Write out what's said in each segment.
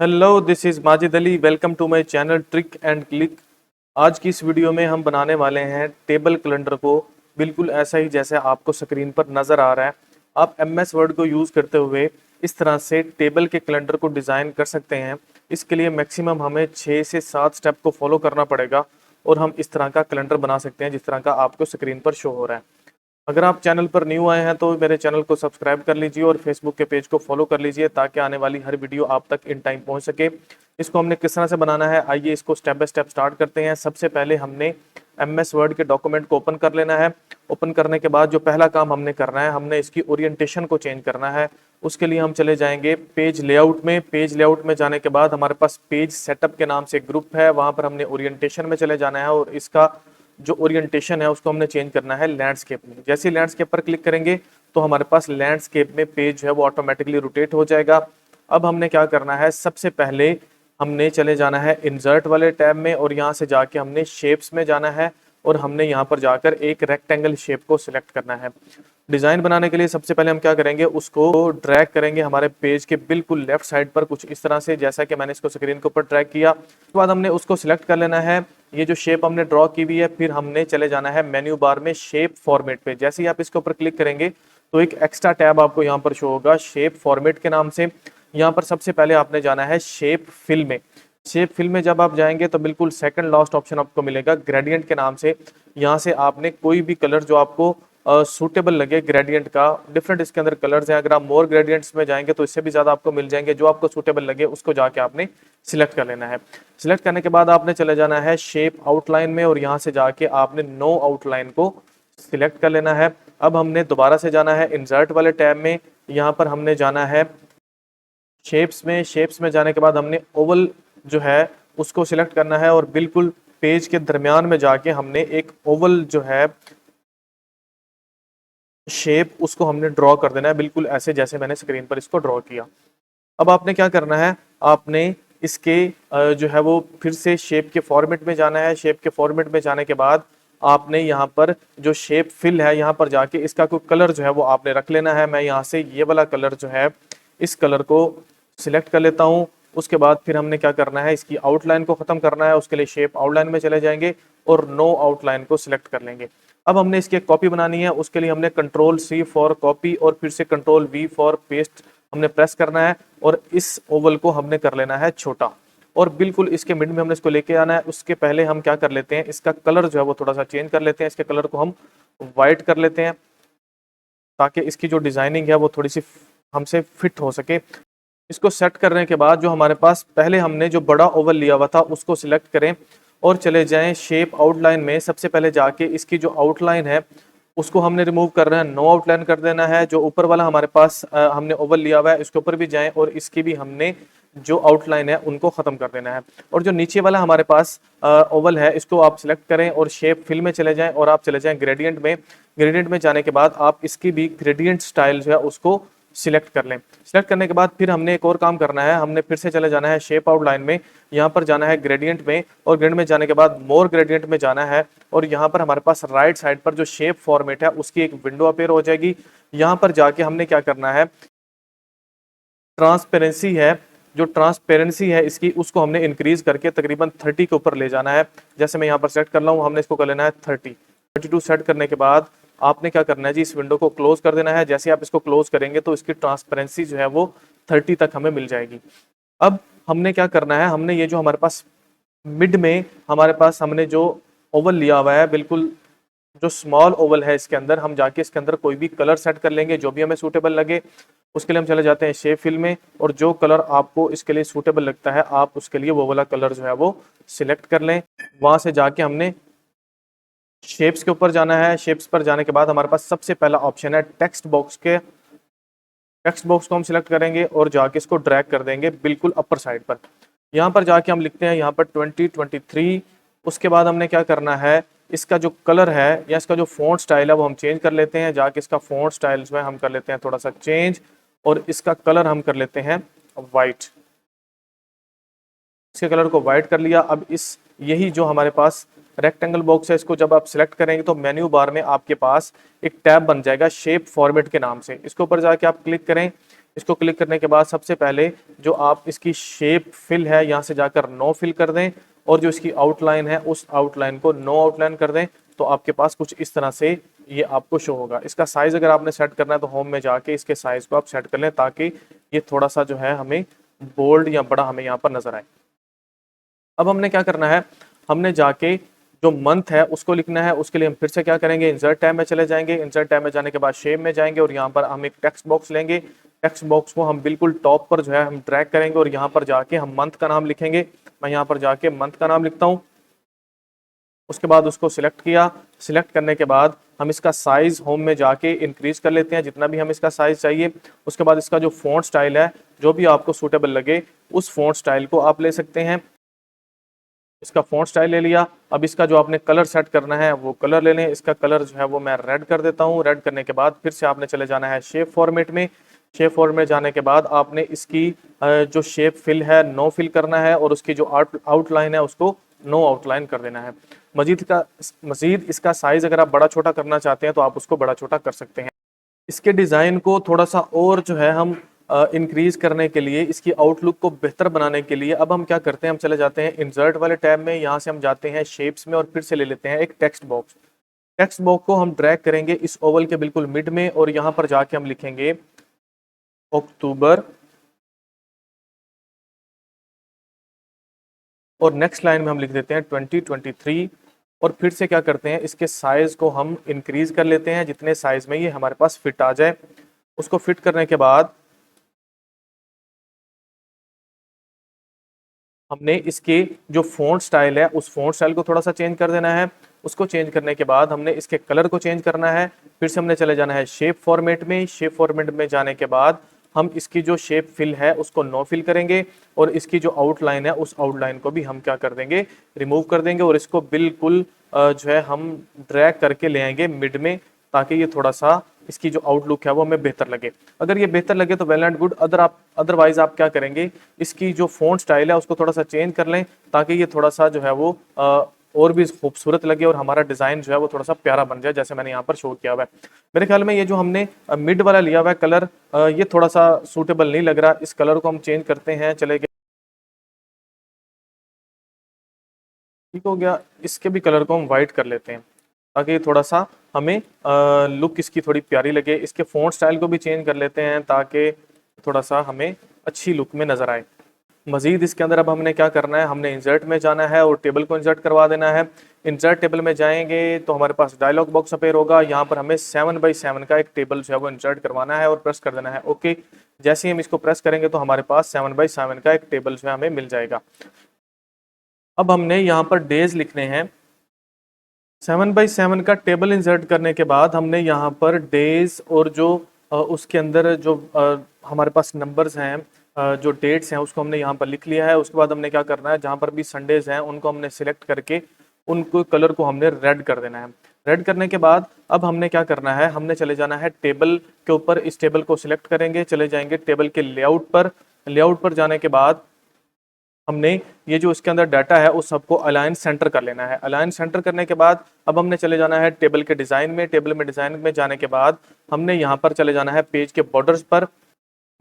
Hello, this is Majid Ali. Welcome to my channel trick and click. आज की इस video में हम बनाने वाले हैं टेबल कैलेंडर को बिल्कुल ऐसा ही जैसे आपको स्क्रीन पर नज़र आ रहा है। आप एमएस वर्ड को यूज़ करते हुए इस तरह से टेबल के कैलेंडर को डिज़ाइन कर सकते हैं। इसके लिए मैक्सिमम हमें 6 से 7 स्टेप को फॉलो करना पड़ेगा और हम इस तरह का कैलेंडर बना सकते हैं जिस तरह का आपको स्क्रीन पर शो हो रहा है। अगर आप चैनल पर न्यू आए हैं तो मेरे चैनल को सब्सक्राइब कर लीजिए और फेसबुक के पेज को फॉलो कर लीजिए ताकि आने वाली हर वीडियो आप तक इन टाइम पहुंच सके। इसको हमने किस तरह से बनाना है, आइए इसको स्टेप बाय स्टेप स्टार्ट करते हैं। सबसे पहले हमने एमएस वर्ड के डॉक्यूमेंट को ओपन कर लेना है। ओपन करने के बाद जो पहला काम हमने करना है, हमने इसकी ओरिएंटेशन को चेंज करना है। उसके लिए हम चले जाएंगे पेज लेआउट में। पेज लेआउट में जाने के बाद हमारे पास पेज सेटअप के नाम से एक ग्रुप है, वहां पर हमने ओरिएंटेशन में चले जाना है और इसका जो ओरिएंटेशन है उसको हमने चेंज करना है लैंडस्केप में। जैसे ही लैंडस्केप पर क्लिक करेंगे तो हमारे पास लैंडस्केप में पेज है वो ऑटोमेटिकली रोटेट हो जाएगा। अब हमने क्या करना है, सबसे पहले हमने चले जाना है इंसर्ट वाले टैब में और यहाँ से जाके हमने शेप्स में जाना है और हमने यहाँ पर जाकर एक रेक्टेंगल शेप को सिलेक्ट करना है। डिज़ाइन बनाने के लिए सबसे पहले हम क्या करेंगे, उसको ड्रैग करेंगे हमारे पेज के बिल्कुल लेफ्ट साइड पर कुछ इस तरह से, जैसा कि मैंने इसको स्क्रीन के ऊपर ड्रैग किया। उसके बाद हमने उसको सिलेक्ट कर लेना है, ये जो शेप हमने ड्रॉ की हुई है। फिर हमने चले जाना है मेन्यू बार में शेप फॉर्मेट पे। जैसे ही आप इसके ऊपर क्लिक करेंगे तो एक एक्स्ट्रा टैब आपको यहाँ पर शो होगा शेप फॉर्मेट के नाम से। यहाँ पर सबसे पहले आपने जाना है शेप फिल में। शेप फिल में जब आप जाएंगे तो बिल्कुल सेकंड लास्ट ऑप्शन आपको मिलेगा ग्रेडियंट के नाम से। यहाँ से आपने कोई भी कलर जो आपको सूटेबल लगे ग्रेडियंट का, डिफरेंट इसके अंदर कलर्स हैं। अगर आप मोर ग्रेडियंट्स में जाएंगे तो इससे भी ज़्यादा आपको मिल जाएंगे। जो आपको सूटेबल लगे उसको जाके आपने सिलेक्ट कर लेना है। सिलेक्ट करने के बाद आपने चले जाना है शेप आउटलाइन में और यहाँ से जाके आपने नो आउटलाइन को सिलेक्ट कर लेना है। अब हमने दोबारा से जाना है इंसर्ट वाले टैब में। यहाँ पर हमने जाना है शेप्स में। शेप्स में जाने के बाद हमने ओवल जो है उसको सिलेक्ट करना है और बिल्कुल पेज के दरमियान में जाके हमने एक ओवल जो है शेप उसको हमने ड्रॉ कर देना है, बिल्कुल ऐसे जैसे मैंने स्क्रीन पर इसको ड्रॉ किया। अब आपने क्या करना है, आपने इसके जो है वो फिर से शेप के फॉर्मेट में जाना है। शेप के फॉर्मेट में जाने के बाद आपने यहाँ पर जो शेप फिल है यहाँ पर जाके इसका कोई कलर जो है वो आपने रख लेना है। मैं यहाँ से ये वाला कलर जो है इस कलर को सिलेक्ट कर लेता हूँ। उसके बाद फिर हमने क्या करना है, इसकी आउटलाइन को ख़त्म करना है। उसके लिए शेप आउटलाइन में चले जाएंगे और नो आउटलाइन को सिलेक्ट कर लेंगे। अब हमने इसकी एक कॉपी बनानी है। उसके लिए हमने कंट्रोल सी फॉर कॉपी और फिर से कंट्रोल वी फॉर पेस्ट हमने प्रेस करना है और इस ओवल को हमने कर लेना है छोटा और बिल्कुल इसके मिड में हमने इसको लेके आना है। उसके पहले हम क्या कर लेते हैं, इसका कलर जो है वो थोड़ा सा चेंज कर लेते हैं। इसके कलर को हम वाइट कर लेते हैं ताकि इसकी जो डिजाइनिंग है वो थोड़ी सी हमसे फिट हो सके। इसको सेट करने के बाद जो हमारे पास पहले हमने जो बड़ा ओवल लिया हुआ था उसको सिलेक्ट करें और चले जाएं शेप आउटलाइन में। सबसे पहले जाके इसकी जो आउटलाइन है उसको हमने रिमूव करना है, नो आउटलाइन कर देना है। जो ऊपर वाला हमारे पास हमने ओवल लिया हुआ है इसके ऊपर भी जाएं और इसकी भी हमने जो आउटलाइन है उनको ख़त्म कर देना है। और जो नीचे वाला हमारे पास ओवल है इसको आप सिलेक्ट करें और शेप फिल में चले जाएं और आप चले जाएं ग्रेडियंट में। ग्रेडियंट में जाने के बाद आप इसकी भी ग्रेडियंट स्टाइल जो है उसको सिलेक्ट कर लें। सिलेक्ट करने के बाद फिर हमने एक और काम करना है, हमने फिर से चले जाना है शेप आउटलाइन में। यहाँ पर जाना है ग्रेडियंट में और ग्रेडियंट में जाने के बाद मोर ग्रेडियंट में जाना है और यहाँ पर हमारे पास राइट साइड पर जो शेप फॉर्मेट है उसकी एक विंडो अपेयर हो जाएगी। यहाँ पर जाके हमने क्या करना है, ट्रांसपेरेंसी है, जो ट्रांसपेरेंसी है इसकी उसको हमने इंक्रीज करके तकरीबन 30 के ऊपर ले जाना है। जैसे मैं यहाँ पर सेट कर रहा हूँ, हमने इसको कर लेना है 32 सेट करने के बाद आपने क्या करना है जी, इस विंडो को क्लोज कर देना है। जैसे आप इसको क्लोज करेंगे तो इसकी ट्रांसपेरेंसी जो है वो 30 तक हमें मिल जाएगी। अब हमने क्या करना है, हमने ये जो हमारे पास मिड में हमारे पास हमने जो ओवल लिया हुआ है, बिल्कुल जो स्मॉल ओवल है इसके अंदर हम जाके इसके अंदर कोई भी कलर सेट कर लेंगे जो भी हमें सूटेबल लगे। उसके लिए हम चले जाते हैं शेप फिल में और जो कलर आपको इसके लिए सूटेबल लगता है आप उसके लिए वो वाला कलर जो है वो सिलेक्ट कर लें। वहां से जाके हमने शेप्स के ऊपर जाना है। शेप्स पर जाने के बाद हमारे पास सबसे पहला ऑप्शन है टेक्स्ट बॉक्स के। टेक्स्ट बॉक्स को हम सिलेक्ट करेंगे और जाके इसको ड्रैग कर देंगे बिल्कुल अपर साइड पर। यहाँ पर जाके हम लिखते हैं यहाँ पर 2023। उसके बाद हमने क्या करना है, इसका जो कलर है या इसका जो फॉन्ट स्टाइल है वो हम चेंज कर लेते हैं। जाके इसका फॉन्ट स्टाइल जो है हम कर लेते हैं थोड़ा सा चेंज और इसका कलर हम कर लेते हैं वाइट। इसके कलर को वाइट कर लिया। अब इस यही जो हमारे पास रेक्टेंगल बॉक्स है इसको जब आप सिलेक्ट करेंगे तो मेन्यू बार में आपके पास एक टैब बन जाएगा शेप फॉर्मेट के नाम से। इसके ऊपर जाके आप क्लिक करें। इसको क्लिक करने के बाद सबसे पहले जो आप इसकी शेप फिल है यहाँ से जाकर नो फिल कर दें, और जो इसकी आउटलाइन है उस आउटलाइन को नो आउटलाइन कर दें। तो आपके पास कुछ इस तरह से ये आपको शो होगा। इसका साइज अगर आपने सेट करना है तो होम में जाके इसके साइज को आप सेट कर लें, ताकि ये थोड़ा सा जो है हमें बोल्ड या बड़ा हमें यहाँ पर नजर आए। अब हमने क्या करना है, हमने जाके जो मंथ है उसको लिखना है। उसके लिए हम फिर से क्या करेंगे, इंसर्ट टैब में चले जाएंगे। इंसर्ट टैब में जाने के बाद शेप में जाएंगे और यहाँ पर हम एक टेक्स्ट बॉक्स लेंगे। टेक्स्ट बॉक्स को हम बिल्कुल टॉप पर जो है हम ड्रैग करेंगे और यहाँ पर जाके हम मंथ का नाम लिखेंगे। मैं यहाँ पर जाके मंथ का नाम लिखता हूँ। उसके बाद उसको सिलेक्ट किया। सिलेक्ट करने के बाद हम इसका साइज होम में जाके इंक्रीज कर लेते हैं जितना भी हम इसका साइज चाहिए। उसके बाद इसका जो फॉन्ट स्टाइल है, जो भी आपको सूटेबल लगे उस फॉन्ट स्टाइल को आप ले सकते हैं। इसका फॉन्ट स्टाइल ले लिया। अब इसका जो आपने कलर सेट करना है वो कलर ले लें। इसका कलर जो है वो मैं रेड कर देता हूँ। रेड करने के बाद फिर से आपने चले जाना है शेप फॉर्मेट में। शेप फॉर्मेट में जाने के बाद आपने इसकी जो शेप फिल है नो फिल करना है, और उसकी जो आउटलाइन है उसको नो आउटलाइन कर देना है। मजीद इसका साइज अगर आप बड़ा छोटा करना चाहते हैं तो आप उसको बड़ा छोटा कर सकते हैं। इसके डिज़ाइन को थोड़ा सा और जो है हम इंक्रीज करने के लिए, इसकी आउटलुक को बेहतर बनाने के लिए अब हम क्या करते हैं, हम चले जाते हैं इंसर्ट वाले टैब में। यहाँ से हम जाते हैं शेप्स में और फिर से ले लेते हैं एक टेक्स्ट बॉक्स। टेक्स्ट बॉक्स को हम ड्रैग करेंगे इस ओवल के बिल्कुल मिड में, और यहाँ पर जाके हम लिखेंगे अक्टूबर, और नेक्स्ट लाइन में हम लिख देते हैं 2023। और फिर से क्या करते हैं, इसके साइज को हम इंक्रीज कर लेते हैं जितने साइज में ये हमारे पास फिट आ जाए। उसको फिट करने के बाद हमने इसके जो फॉन्ट स्टाइल है उस फॉन्ट स्टाइल को थोड़ा सा चेंज कर देना है। उसको चेंज करने के बाद हमने इसके कलर को चेंज करना है। फिर से हमने चले जाना है शेप फॉर्मेट में। शेप फॉर्मेट में जाने के बाद हम इसकी जो शेप फिल है उसको नो फिल करेंगे, और इसकी जो आउटलाइन है उस आउटलाइन को भी हम क्या कर देंगे, रिमूव कर देंगे, और इसको बिल्कुल जो है हम ड्रैग करके ले आएंगे मिड में, ताकि ये थोड़ा सा इसकी जो आउटलुक है वो हमें बेहतर लगे। अगर ये बेहतर लगे तो वेल एंड गुड। अदरवाइज आप क्या करेंगे, इसकी जो फॉन्ट स्टाइल है उसको थोड़ा सा चेंज कर लें, ताकि ये थोड़ा सा जो है वो और भी खूबसूरत लगे और हमारा डिज़ाइन जो है वो थोड़ा सा प्यारा बन जाए, जैसे मैंने यहाँ पर शो किया हुआ है। मेरे ख्याल में ये जो हमने मिड वाला लिया हुआ है कलर, ये थोड़ा सा सूटेबल नहीं लग रहा। इस कलर को हम चेंज करते हैं, चले गए, ठीक हो गया। इसके भी कलर को हम वाइट कर लेते हैं, ताकि थोड़ा सा हमें लुक इसकी थोड़ी प्यारी लगे। इसके फॉन्ट स्टाइल को भी चेंज कर लेते हैं, ताकि थोड़ा सा हमें अच्छी लुक में नज़र आए। मजीद इसके अंदर अब हमने क्या करना है, हमने इंसर्ट में जाना है और टेबल को इंसर्ट करवा देना है। इंसर्ट टेबल में जाएंगे तो हमारे पास डायलॉग बॉक्स अपेयर होगा। यहाँ पर हमें 7x7 का एक टेबल जो है वो इंसर्ट करवाना है और प्रेस कर देना है ओके। जैसे ही हम इसको प्रेस करेंगे तो हमारे पास 7x7 का एक टेबल जो है हमें मिल जाएगा। अब हमने यहाँ पर डेज लिखने हैं। 7x7 का टेबल इंसर्ट करने के बाद हमने यहाँ पर डेज और जो उसके अंदर जो हमारे पास नंबर्स हैं, जो डेट्स हैं, उसको हमने यहाँ पर लिख लिया है। उसके बाद हमने क्या करना है, जहाँ पर भी संडेज हैं उनको हमने सिलेक्ट करके उनको कलर को हमने रेड कर देना है। रेड करने के बाद अब हमने क्या करना है, हमने चले जाना है टेबल के ऊपर। इस टेबल को सिलेक्ट करेंगे, चले जाएंगे टेबल के लेआउट पर। लेआउट पर जाने के बाद हमने ये जो इसके अंदर डाटा है उस सबको अलाइन सेंटर कर लेना है। अलाइन सेंटर करने के बाद अब हमने चले जाना है टेबल के डिज़ाइन में। टेबल में डिज़ाइन में जाने के बाद हमने यहाँ पर चले जाना है पेज के बॉर्डर्स पर।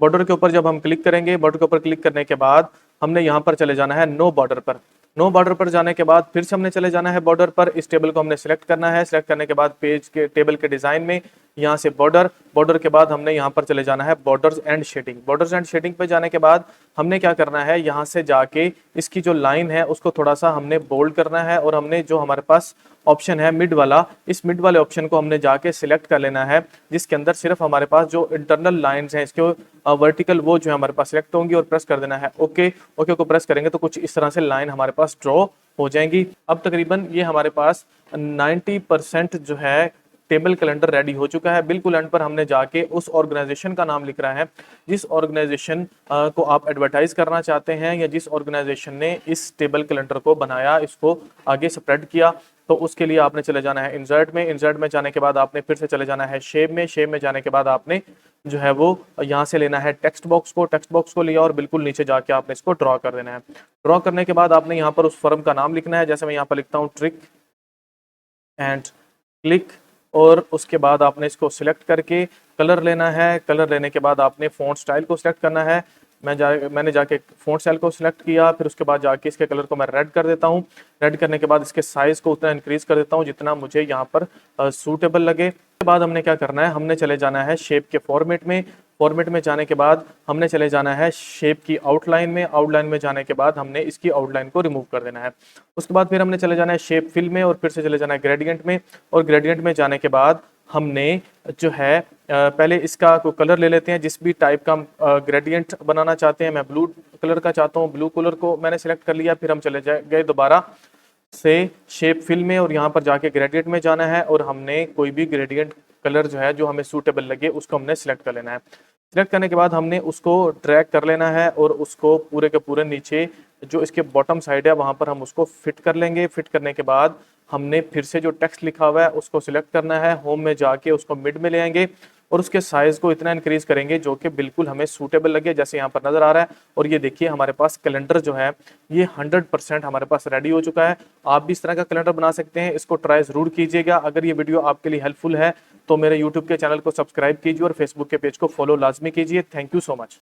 बॉर्डर के ऊपर जब हम क्लिक करेंगे, बॉर्डर के ऊपर क्लिक करने के बाद हमने यहाँ पर चले जाना है नो बॉर्डर पर। नो बॉर्डर पर जाने के बाद फिर से हमने चले जाना है बॉर्डर पर। इस टेबल को हमने सिलेक्ट करना है। सिलेक्ट करने के बाद पेज के टेबल के डिज़ाइन में यहाँ से बॉर्डर, बॉर्डर के बाद हमने यहाँ पर चले जाना है borders and shading. Borders and shading पे जाने के बाद हमने क्या करना है, यहाँ से जाके इसकी जो लाइन है उसको थोड़ा सा हमने बोल्ड करना है, और हमने जो हमारे पास ऑप्शन है मिड वाला, इस मिड वाले ऑप्शन को हमने जाके सिलेक्ट कर लेना है, जिसके अंदर सिर्फ हमारे पास जो इंटरनल लाइंस हैं इसके वर्टिकल वो जो है हमारे पास सिलेक्ट होंगी, और प्रेस कर देना है ओके। ओके को प्रेस करेंगे तो कुछ इस तरह से लाइन हमारे पास ड्रॉ हो जाएंगी। अब तकरीबन ये हमारे पास 90% जो है टेबल कैलेंडर रेडी हो चुका है। बिल्कुल एंड पर हमने जाके उस ऑर्गेनाइजेशन का नाम लिख रहा है जिस ऑर्गेनाइजेशन को आप एडवर्टाइज करना चाहते हैं, या जिस ऑर्गेनाइजेशन ने इस टेबल कैलेंडर को बनाया, इसको आगे स्प्रेड किया। तो उसके लिए आपने चले जाना है इंसर्ट में। इंसर्ट में जाने के बाद आपने फिर से चले जाना है शेप में। शेप में जाने के बाद आपने जो है वो यहाँ से लेना है टेक्स्ट बॉक्स को। टेक्स्ट बॉक्स को लिया और बिल्कुल नीचे जाके आपने इसको ड्रॉ कर देना है। ड्रॉ करने के बाद आपने यहाँ पर उस फर्म का नाम लिखना है। जैसे मैं यहाँ पर लिखता हूँ ट्रिक एंड क्लिक और उसके बाद आपने इसको सिलेक्ट करके कलर लेना है। कलर लेने के बाद आपने फ़ॉन्ट स्टाइल को सिलेक्ट करना है। मैंने जाके फ़ॉन्ट स्टाइल को सिलेक्ट किया, फिर उसके बाद जाके इसके कलर को मैं रेड कर देता हूँ। रेड करने के बाद इसके साइज़ को उतना इंक्रीज़ कर देता हूँ जितना मुझे यहाँ पर सूटेबल लगे। उसके बाद हमने क्या करना है, हमने चले जाना है शेप के फॉर्मेट में। फॉर्मेट में जाने के बाद हमने चले जाना है शेप की आउटलाइन में। आउटलाइन में जाने के बाद हमने इसकी आउटलाइन को रिमूव कर देना है। उसके बाद फिर हमने चले जाना है शेप फिल में और फिर से चले जाना है ग्रेडियंट में। और ग्रेडियंट में जाने के बाद हमने जो है पहले इसका को कलर ले लेते हैं, जिस भी टाइप का ग्रेडियंट बनाना चाहते हैं। मैं ब्लू कलर का चाहता हूँ, ब्लू कलर को मैंने सेलेक्ट कर लिया। फिर हम चले गए दोबारा से शेप फिल में और यहाँ पर जाके ग्रेडियंट में जाना है और हमने कोई भी ग्रेडियंट कलर जो है जो हमें सूटेबल लगे उसको हमने सिलेक्ट कर लेना है। सिलेक्ट करने के बाद हमने उसको ड्रैग कर लेना है और उसको पूरे के पूरे नीचे जो इसके बॉटम साइड है वहाँ पर हम उसको फिट कर लेंगे। फिट करने के बाद हमने फिर से जो टेक्स्ट लिखा हुआ है उसको सिलेक्ट करना है, होम में जाके उसको मिड में ले आएंगे और उसके साइज को इतना इंक्रीज करेंगे जो कि बिल्कुल हमें सूटेबल लगे, जैसे यहाँ पर नजर आ रहा है। और ये देखिए हमारे पास कैलेंडर जो है ये 100% हमारे पास रेडी हो चुका है। आप भी इस तरह का कैलेंडर बना सकते हैं, इसको ट्राई जरूर कीजिएगा। अगर ये वीडियो आपके लिए हेल्पफुल है तो मेरे यूट्यूब के चैनल को सब्सक्राइब कीजिए और फेसबुक के पेज को फॉलो लाजमी कीजिए। Thank you so much.